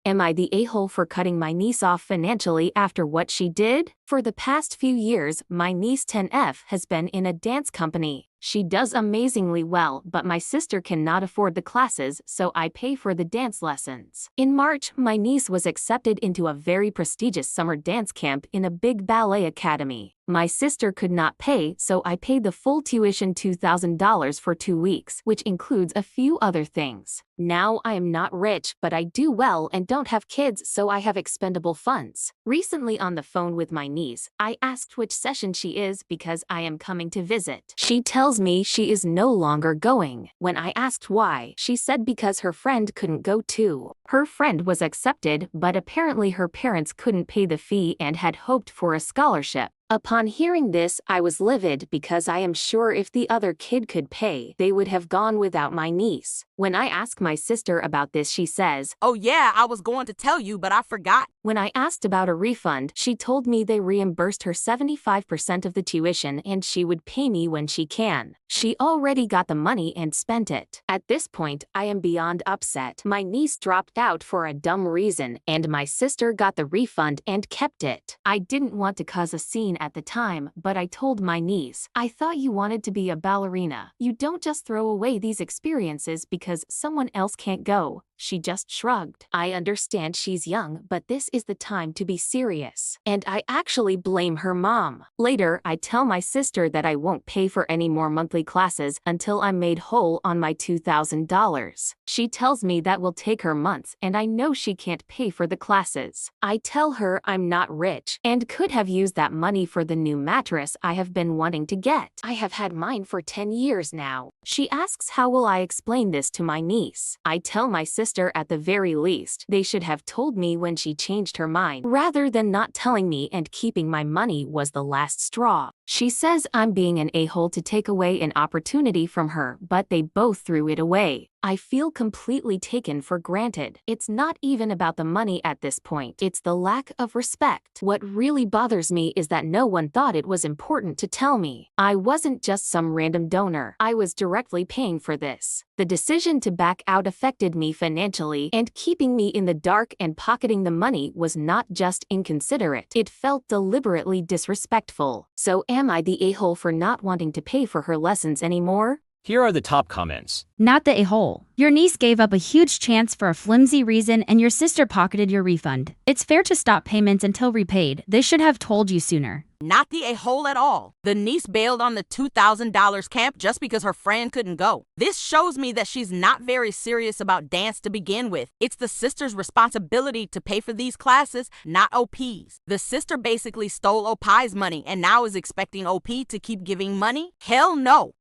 Am I the a-hole for cutting my niece off financially after what she did? For the past few years, my niece 10F has been in a dance company. She does amazingly well, but my sister cannot afford the classes, so I pay for the dance lessons. In March, my niece was accepted into a very prestigious summer dance camp in a big ballet academy. My sister could not pay, so I paid the full tuition $2,000 for 2 weeks, which includes a few other things. Now I am not rich, but I do well and don't have kids, so I have expendable funds. Recently on the phone with my niece, I asked which session she is because I am coming to visit. She tells me she is no longer going. When I asked why, she said because her friend couldn't go too. Her friend was accepted, but apparently her parents couldn't pay the fee and had hoped for a scholarship. Upon hearing this, I was livid because I am sure if the other kid could pay, they would have gone without my niece. When I ask my sister about this, she says, "Oh yeah, I was going to tell you, but I forgot." When I asked about a refund, she told me they reimbursed her 75% of the tuition and she would pay me when she can. She already got the money and spent it. At this point, I am beyond upset. My niece dropped out for a dumb reason, and my sister got the refund and kept it. I didn't want to cause a scene at the time, but I told my niece, "I thought you wanted to be a ballerina. You don't just throw away these experiences because someone else can't go." She just shrugged. I understand she's young, but this is the time to be serious. And I actually blame her mom. Later, I tell my sister that I won't pay for any more monthly classes until I'm made whole on my $2,000. She tells me that will take her months, and I know she can't pay for the classes. I tell her I'm not rich and could have used that money for the new mattress I have been wanting to get. I have had mine for 10 years now. She asks how will I explain this to my niece. I tell my sister at the very least, they should have told me when she changed her mind, rather than not telling me and keeping my money was the last straw. She says I'm being an a-hole to take away an opportunity from her, but they both threw it away. I feel completely taken for granted. It's not even about the money at this point. It's the lack of respect. What really bothers me is that no one thought it was important to tell me. I wasn't just some random donor. I was directly paying for this. The decision to back out affected me financially, and keeping me in the dark and pocketing the money was not just inconsiderate. It felt deliberately disrespectful. So am I the a-hole for not wanting to pay for her lessons anymore? Here are the top comments. Not the a-hole. Your niece gave up a huge chance for a flimsy reason and your sister pocketed your refund. It's fair to stop payments until repaid. They should have told you sooner. Not the a-hole at all. The niece bailed on the $2,000 camp just because her friend couldn't go. This shows me that she's not very serious about dance to begin with. It's the sister's responsibility to pay for these classes, not OP's. The sister basically stole OP's money and now is expecting OP to keep giving money? Hell no.